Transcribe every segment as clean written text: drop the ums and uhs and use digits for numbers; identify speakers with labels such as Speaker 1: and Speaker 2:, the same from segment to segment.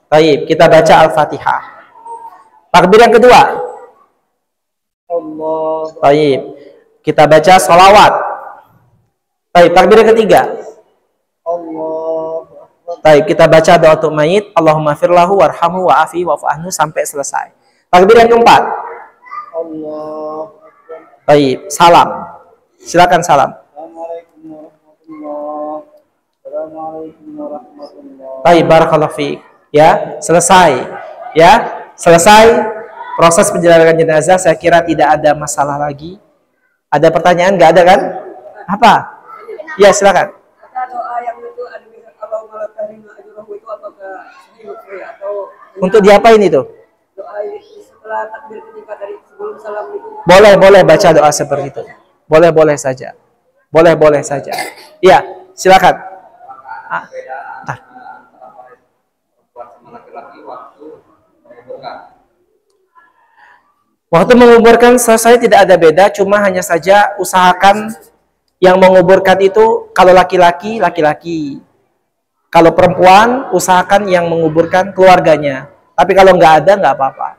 Speaker 1: Baik, kita baca Al-Fatihah. Takbir yang kedua.
Speaker 2: Allah.
Speaker 1: Baik, kita baca sholawat. Baik, takbir yang ketiga.
Speaker 2: Allah.
Speaker 1: Baik, kita baca doa untuk mayit. Allahumma firlahu warhamhu wa'afi wa'fu anhu sampai selesai. Takbir yang keempat.
Speaker 2: Allah.
Speaker 1: Baik, salam. Silakan salam.
Speaker 2: Assalamualaikum warahmatullahi. Assalamualaikum warahmatullahi.
Speaker 1: Baik, barakallahu fiik. Ya, selesai. Ya, selesai proses penjelasan jenazah. Saya kira tidak ada masalah lagi. Ada pertanyaan? Nggak ada kan? Apa? Ya, silakan.
Speaker 3: Doa yang itu Allahumma karim ajruhu itu apakah atau
Speaker 1: Untuk diapain itu?
Speaker 3: doa setelah takbir ketika dari sebelum salam itu?
Speaker 1: Boleh baca doa seperti itu. Boleh saja. Boleh saja. Iya, silakan. Bentar. Waktu menguburkan selesai tidak ada beda, cuma hanya saja usahakan yang menguburkan itu kalau laki-laki, laki-laki. Kalau perempuan, usahakan yang menguburkan keluarganya. Tapi kalau nggak ada, nggak apa-apa.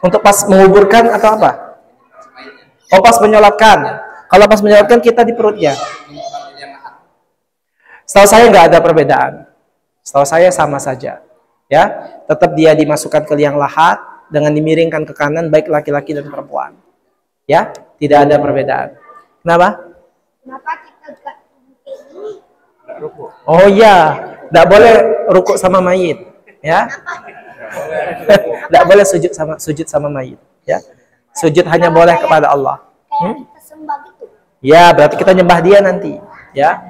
Speaker 1: Untuk pas menguburkan atau apa? Oh, pas menyolatkan. Kalau pas menyolatkan kita di perutnya. Setahu saya nggak ada perbedaan. Setahu saya sama saja. Ya, tetap dia dimasukkan ke liang lahat dengan dimiringkan ke kanan baik laki-laki dan perempuan. Ya, tidak ada perbedaan. Kenapa?
Speaker 4: Kenapa kita gak
Speaker 1: Oh iya, tidak boleh rukuk sama mayit. Ya, tidak boleh sujud sama mayit. Ya, sujud hanya boleh kepada Allah.
Speaker 4: kita sembah gitu?
Speaker 1: Ya, berarti kita nyembah dia nanti. Ya.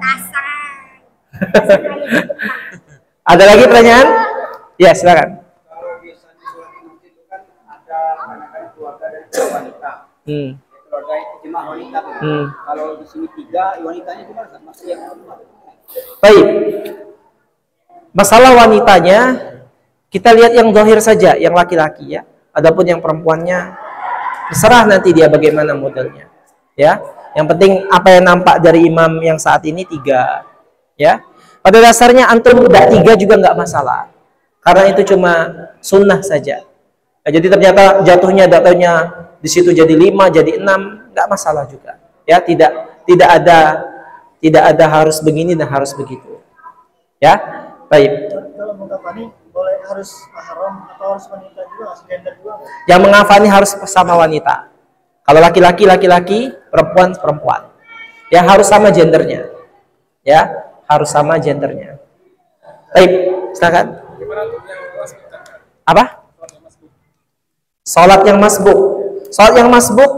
Speaker 1: Ada lagi pertanyaan? Ya, silakan.
Speaker 2: Kalau biasanya sholat di masjid itu kan ada anak-anak keluarga dan wanita. Keluarga itu jemaah wanita. Kalau di sini 3 wanitanya gimana? Masih yang
Speaker 1: Baik. Masalah wanitanya kita lihat yang zahir saja, yang laki-laki ya. Adapun yang perempuannya terserah nanti dia bagaimana modelnya. Ya. Yang penting apa yang nampak dari imam yang saat ini 3. Ya. Pada dasarnya antum tidak 3 juga nggak masalah. Karena itu cuma sunnah saja. Nah, jadi ternyata jatuhnya datanya di situ jadi 5, jadi 6, nggak masalah juga. Ya, tidak ada harus begini dan harus begitu. Ya, baik.
Speaker 2: Kalau mengkafani boleh harus mahram atau harus wanita juga, gender juga?
Speaker 1: Yang mengkafani harus sama wanita. Kalau laki-laki laki-laki, perempuan perempuan. Ya harus sama gendernya. Ya, harus sama gendernya. Baik, silakan. Apa? Sholat yang masbuk. Sholat yang masbuk,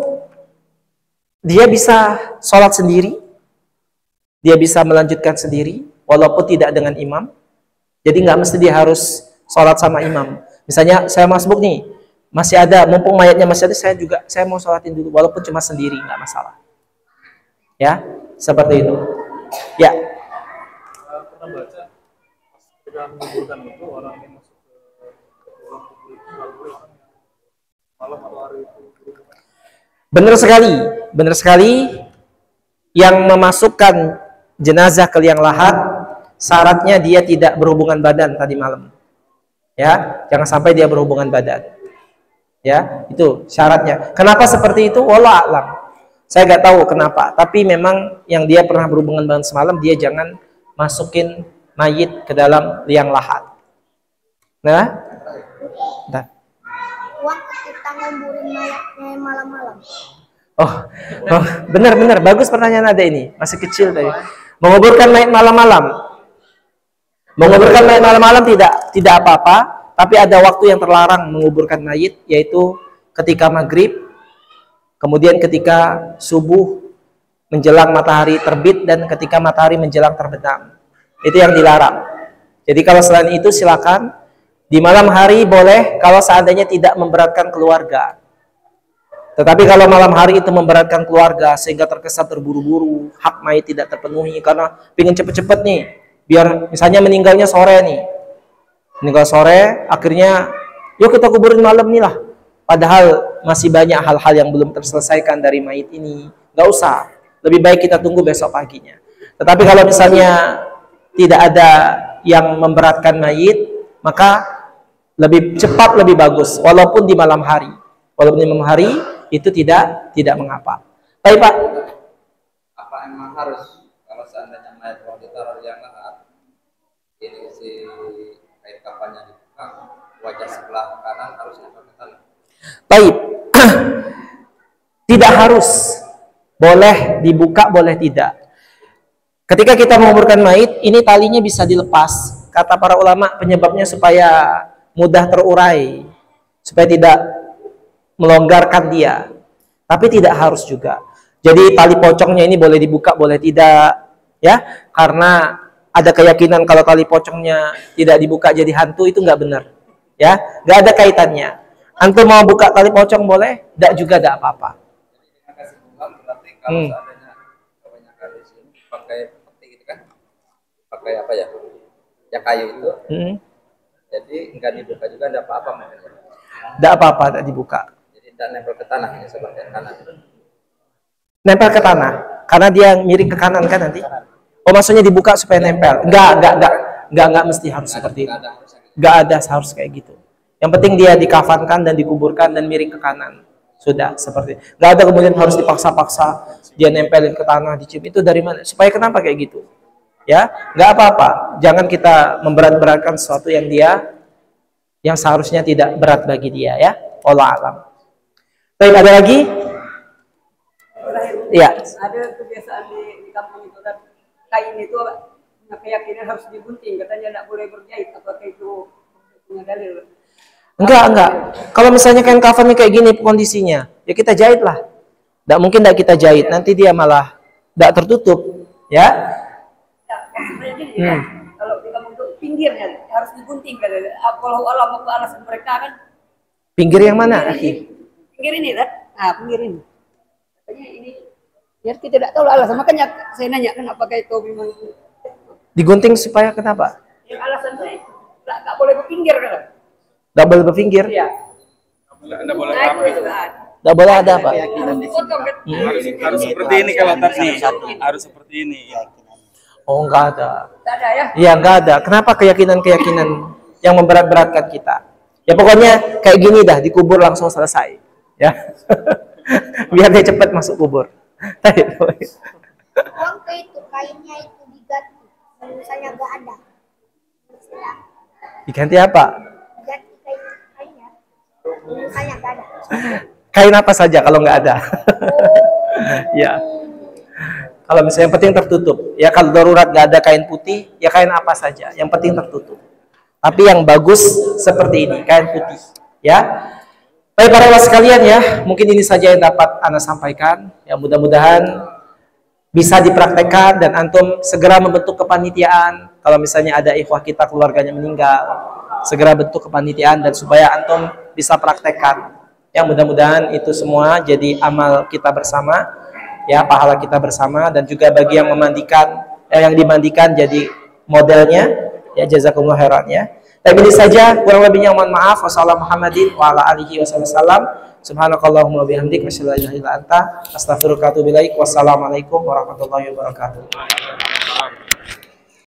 Speaker 1: dia bisa sholat sendiri. Dia bisa melanjutkan sendiri, walaupun tidak dengan imam. Jadi nggak mesti dia harus sholat sama imam. Misalnya saya masbuk nih, masih ada, mumpung mayatnya masih ada, saya mau sholatin dulu, walaupun cuma sendiri, nggak masalah. Ya, seperti itu. Ya.
Speaker 5: Pernah baca ketika menguburkan itu orang yang masuk ke dalam kubur itu malam atau hari itu.
Speaker 1: Benar sekali. Yang memasukkan jenazah ke liang lahat, syaratnya dia tidak berhubungan badan tadi malam. Ya, jangan sampai dia berhubungan badan. Ya, itu syaratnya. Kenapa seperti itu? Wallahu a'lam. Saya nggak tahu kenapa, tapi memang yang dia pernah berhubungan badan semalam, dia jangan masukin mayit ke dalam liang lahat. Nah,
Speaker 4: Uang kita nguburin mayatnya malam-malam.
Speaker 1: oh, benar, bagus pertanyaan ada ini, masih kecil tadi. Menguburkan mayit malam-malam. Menguburkan mayit malam-malam tidak apa-apa, tapi ada waktu yang terlarang menguburkan mayit, yaitu ketika maghrib, kemudian ketika subuh menjelang matahari terbit, dan ketika matahari menjelang terbenam. Itu yang dilarang. Jadi kalau selain itu silakan. Di malam hari boleh kalau seandainya tidak memberatkan keluarga. Tetapi kalau malam hari itu memberatkan keluarga sehingga terkesan terburu-buru, hak mayit tidak terpenuhi karena ingin cepet-cepet nih, biar misalnya meninggalnya sore nih. Meninggal sore, akhirnya yuk kita kuburin malam nih lah. Padahal masih banyak hal-hal yang belum terselesaikan dari mayit ini. Nggak usah. Lebih baik kita tunggu besok paginya. Tetapi kalau misalnya tidak ada yang memberatkan mayit, maka lebih cepat lebih bagus, walaupun di malam hari. Walaupun di malam hari itu tidak mengapa. Baik Pak.
Speaker 6: Apa emang harus kalau seandainya mayat waktu taruh yang lahat, ini si kain kafannya dibuka, wajah sebelah kanan harus nempel ke tanah.
Speaker 1: Baik. Tidak harus. Boleh dibuka, boleh tidak. Ketika kita menguburkan mayit, ini talinya bisa dilepas. Kata para ulama, penyebabnya supaya mudah terurai, supaya tidak melonggarkan dia. Tapi tidak harus juga. Jadi tali pocongnya ini boleh dibuka, boleh tidak, ya? Karena ada keyakinan kalau tali pocongnya tidak dibuka jadi hantu, itu nggak benar, ya? Nggak ada kaitannya. Antum mau buka tali pocong boleh, tidak juga tidak apa-apa.
Speaker 6: Berarti kalau seandainya kebanyakan di sini pakai peti gitu kan, pakai apa ya? Yang kayu itu. Jadi nggak dibuka juga tidak apa-apa makanya.
Speaker 1: Tidak apa-apa, tidak dibuka.
Speaker 6: Jadi tidak nempel ke tanah ya sebelah kanan.
Speaker 1: Nempel ke tanah, karena dia miring ke kanan kan nanti. Oh maksudnya dibuka supaya nempel? Enggak mesti harus seperti itu. Enggak ada harus kayak gitu. Yang penting dia dikafankan dan dikuburkan dan miring ke kanan. Sudah seperti itu. Enggak ada kemudian harus dipaksa-paksa dia nempelin ke tanah, dicium. Itu dari mana? Supaya kenapa kayak gitu? Ya, enggak apa-apa. Jangan kita memberat-beratkan sesuatu yang seharusnya tidak berat bagi dia, ya. Wallahu a'lam. Baik, ada lagi? Iya.
Speaker 3: Ada kebiasaan di kampung itu kan, kain itu punya keyakinan harus digunting, katanya tidak boleh berjahit. Apakah itu punya dalil?
Speaker 1: Enggak. Kalau misalnya kain kafannya kayak gini kondisinya, ya kita jahit lah. Tidak mungkin tidak kita jahit, nanti dia malah tidak tertutup, ya.
Speaker 3: Maksudnya gini, kan? Kalau di kampung itu pinggirnya harus digunting. Kalau alam alasan mereka kan.
Speaker 1: Pinggir yang mana, Aki?
Speaker 3: Pinggir ini, kan? Nah, pinggir ini. Katanya ini, biar kita tidak tahu alasan. Makanya saya nanya, kenapa kayak itu memang
Speaker 1: Digunting supaya kenapa?
Speaker 3: yang alasan saya nggak boleh berpinggir kan?
Speaker 1: Double berpinggir?
Speaker 3: Iya.
Speaker 5: Nggak boleh
Speaker 3: Nah,
Speaker 5: rapi.
Speaker 3: itu kan.
Speaker 1: Tidak boleh ada apa?
Speaker 3: Harus dipotong kan?
Speaker 5: Harus seperti ini kalau tadi. Harus seperti ini.
Speaker 1: Oh, enggak ada.
Speaker 3: Tidak ada ya?
Speaker 1: Iya, enggak ada. Kenapa keyakinan-keyakinan yang memberat-beratkan kita? Ya pokoknya kayak gini dah, dikubur langsung selesai. Ya. Biar dia cepat masuk kubur.
Speaker 4: Uang ke itu kainnya itu diganti. Misalnya nggak ada.
Speaker 1: Diganti apa?
Speaker 4: Ganti kainnya. Misalnya nggak ada.
Speaker 1: Kain apa saja kalau nggak ada? Ya. Kalau misalnya yang penting tertutup. Ya kalau darurat nggak ada kain putih, ya kain apa saja. Yang penting tertutup. Tapi yang bagus seperti ini, kain putih. Ya. Baik para ikhwah sekalian ya, mungkin ini saja yang dapat Ana sampaikan. Ya mudah-mudahan bisa dipraktekkan dan antum segera membentuk kepanitiaan. Kalau misalnya ada ikhwah kita keluarganya meninggal, segera bentuk kepanitiaan dan supaya antum bisa praktekkan. Ya mudah-mudahan itu semua jadi amal kita bersama, ya pahala kita bersama, dan juga bagi yang memandikan, yang dimandikan jadi modelnya, ya jazakumullah khairan ya. Tapi ini saja, kurang lebihnya mohon maaf. Wassalamualaikum warahmatullahi wabarakatuh. Subhanakallahumma bihamdik asyhadu an la ilaha illa anta astaghfiruka wa atubu ilaik. Wassalamualaikum warahmatullahi wabarakatuh.